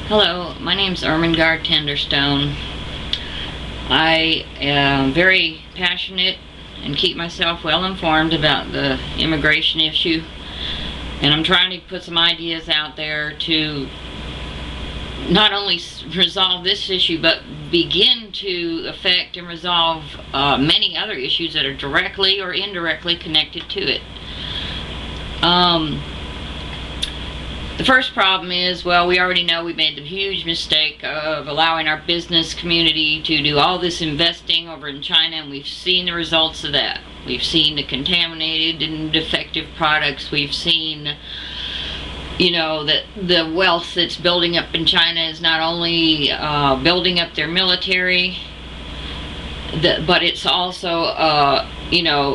Hello, my name's Ermengarde Tenderstone. I am very passionate and keep myself well informed about the immigration issue, and I'm trying to put some ideas out there to not only resolve this issue but begin to affect and resolve many other issues that are directly or indirectly connected to it. The first problem is, well, we already know we made the huge mistake of allowing our business community to do all this investing over in China, and we've seen the results of that. We've seen the contaminated and defective products. We've seen, that the wealth that's building up in China is not only building up their military, but it's also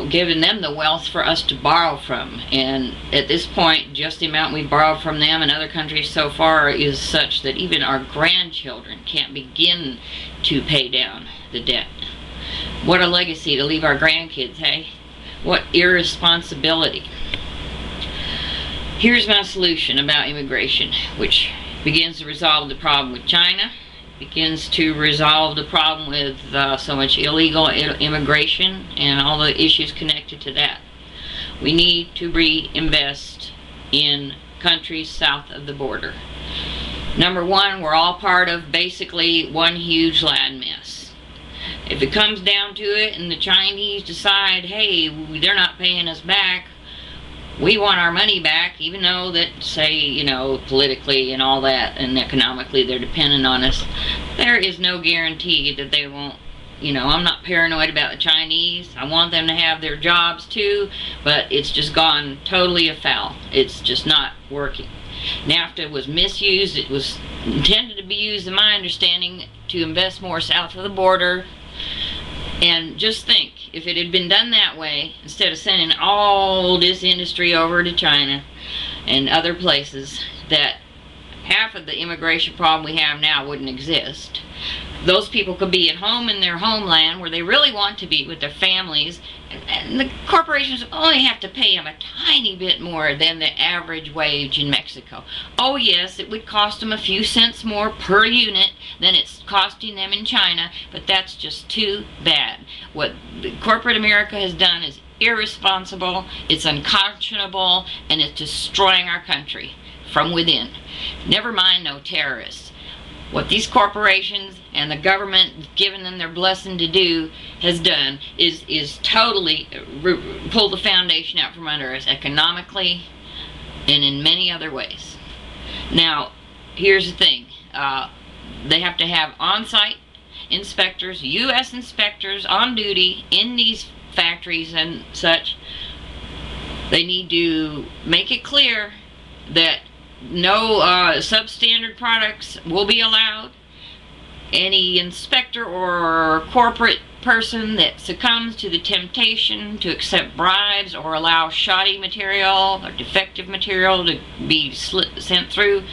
giving them the wealth for us to borrow from. And at this point, just the amount we've borrowed from them and other countries so far is such that even our grandchildren can't begin to pay down the debt. What a legacy to leave our grandkids, hey? What irresponsibility. Here's my solution about immigration, which begins to resolve the problem with China, begins to resolve the problem with so much illegal immigration and all the issues connected to that. We need to reinvest in countries south of the border. Number one, we're all part of basically one huge landmass. If it comes down to it and the Chinese decide, hey, they're not paying us back, we want our money back, even though that, say, politically and all that and economically they're dependent on us, there is no guarantee that they won't. I'm not paranoid about the Chinese. I want them to have their jobs too, but it's just gone totally afoul. It's just not working. NAFTA was misused. It was intended to be used, in my understanding, to invest more south of the border. And just think, if it had been done that way, instead of sending all this industry over to China and other places, that half of the immigration problem we have now wouldn't exist. Those people could be at home in their homeland where they really want to be with their families, and the corporations only have to pay them a tiny bit more than the average wage in Mexico. Oh yes, it would cost them a few cents more per unit than it's costing them in China, but that's just too bad. What corporate America has done is irresponsible, it's unconscionable, and it's destroying our country from within. Never mind no terrorists. What these corporations and the government giving them their blessing to do has done is totally pull the foundation out from under us economically and in many other ways. Now, here's the thing. They have to have on-site inspectors, U.S. inspectors on duty in these factories and such. They need to make it clear that no substandard products will be allowed. Any inspector or corporate person that succumbs to the temptation to accept bribes or allow shoddy material or defective material to be sent through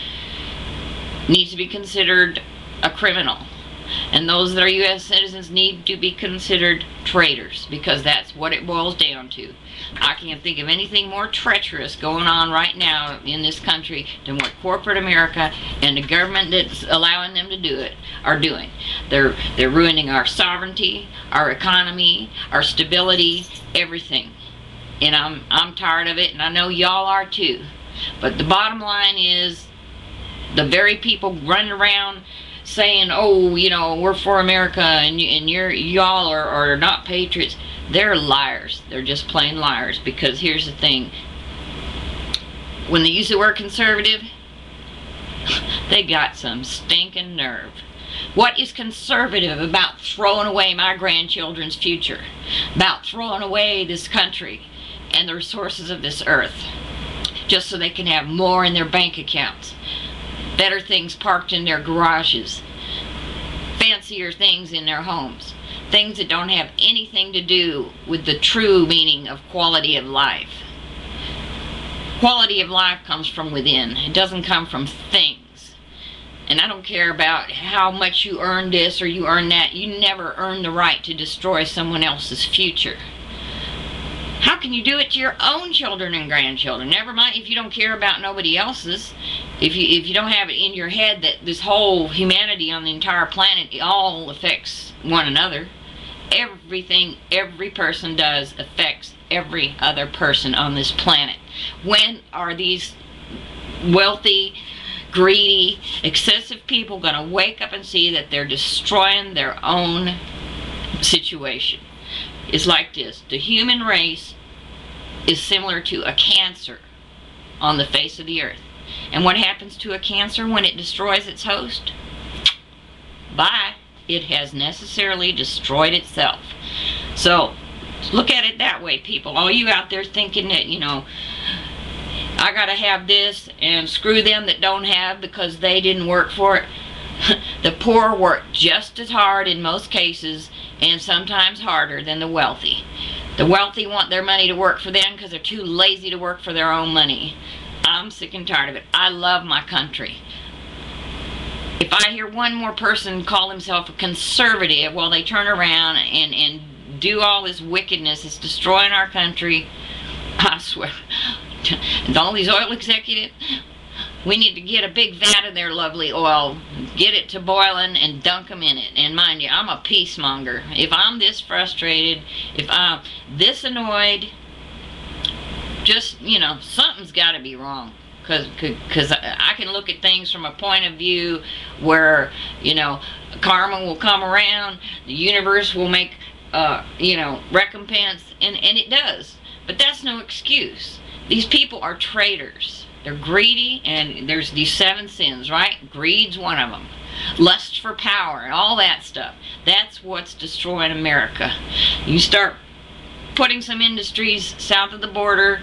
needs to be considered a criminal. And those that are U.S. citizens need to be considered traitors, because that's what it boils down to. I can't think of anything more treacherous going on right now in this country than what corporate America and the government that's allowing them to do it are doing. They're ruining our sovereignty, our economy, our stability, everything. And I'm tired of it, and I know y'all are too. But the bottom line is, the very people running around saying, oh, we're for America and y'all are not patriots, they're liars. They're just plain liars. Because here's the thing, when they use the word conservative, they got some stinking nerve. What is conservative about throwing away my grandchildren's future, about throwing away this country and the resources of this earth just so they can have more in their bank accounts, better things parked in their garages, fancier things in their homes, things that don't have anything to do with the true meaning of quality of life. Quality of life comes from within. It doesn't come from things. And I don't care about how much you earn this or you earn that. You never earn the right to destroy someone else's future. How can you do it to your own children and grandchildren? Never mind if you don't care about nobody else's. If you don't have it in your head that this whole humanity on the entire planet all affects one another, everything every person does affects every other person on this planet. When are these wealthy, greedy, excessive people going to wake up and see that they're destroying their own situation? It's like this. The human race is similar to a cancer on the face of the earth. And what happens to a cancer when it destroys its host? Bye. It has necessarily destroyed itself. So, look at it that way, people. All you out there thinking that, you know, I gotta have this and screw them that don't have because they didn't work for it. The poor work just as hard in most cases, and sometimes harder than the wealthy. The wealthy want their money to work for them because they're too lazy to work for their own money. I'm sick and tired of it. I love my country. If I hear one more person call himself a conservative while they turn around and do all this wickedness, it's destroying our country, I swear. And all these oil executives, we need to get a big vat of their lovely oil, get it to boiling, and dunk them in it. And mind you, I'm a peacemonger. If I'm this frustrated, if I'm this annoyed, just, you know, something's got to be wrong. Because I can look at things from a point of view where, you know, karma will come around, the universe will make, you know, recompense, and it does. But that's no excuse. These people are traitors. They're greedy, and there's these 7 sins, right? Greed's one of them. Lust for power, and all that stuff. That's what's destroying America. You start putting some industries south of the border,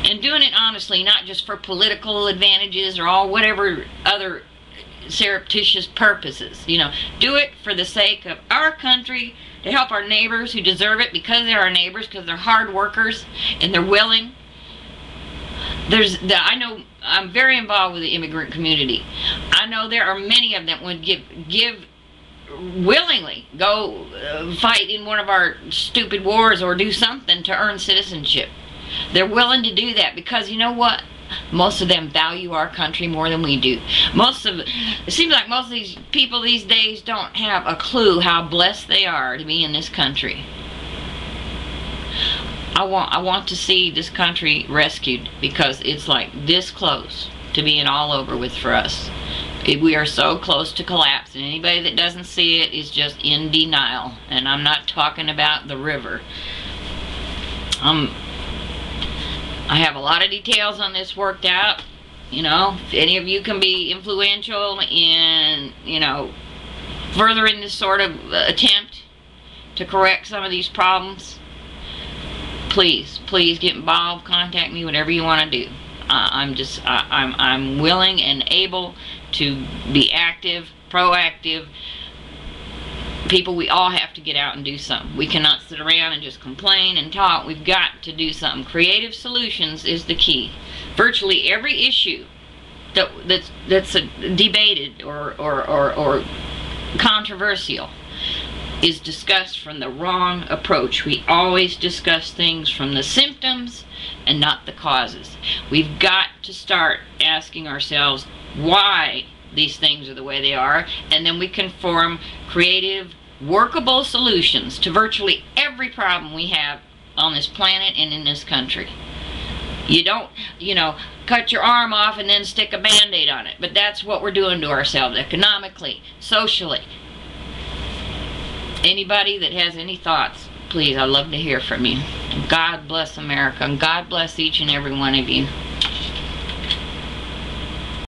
and doing it honestly, not just for political advantages or all whatever other surreptitious purposes. You know, do it for the sake of our country, to help our neighbors who deserve it because they're our neighbors, because they're hard workers and they're willing. I know I'm very involved with the immigrant community. I know there are many of them would give willingly go fight in one of our stupid wars or do something to earn citizenship. They're willing to do that because, you know what? Most of them value our country more than we do. It seems like most of these people these days don't have a clue how blessed they are to be in this country. I want to see this country rescued because it's like this close to being all over with for us. We are so close to collapse, and anybody that doesn't see it is just in denial. And I'm not talking about the river. I have a lot of details on this worked out. You know, if any of you can be influential in, you know, furthering this sort of attempt to correct some of these problems, please get involved, contact me, whatever you want to do. I'm willing and able to be active, proactive. People, we all have to get out and do something. We cannot sit around and just complain and talk. We've got to do something. Creative solutions is the key. Virtually every issue that's debated or controversial is discussed from the wrong approach. We always discuss things from the symptoms and not the causes. We've got to start asking ourselves why these things are the way they are, and then we can form creative, workable solutions to virtually every problem we have on this planet and in this country. You don't, you know, cut your arm off and then stick a band-aid on it, but that's what we're doing to ourselves economically, socially. Anybody that has any thoughts, please, I'd love to hear from you. God bless America, and God bless each and every one of you.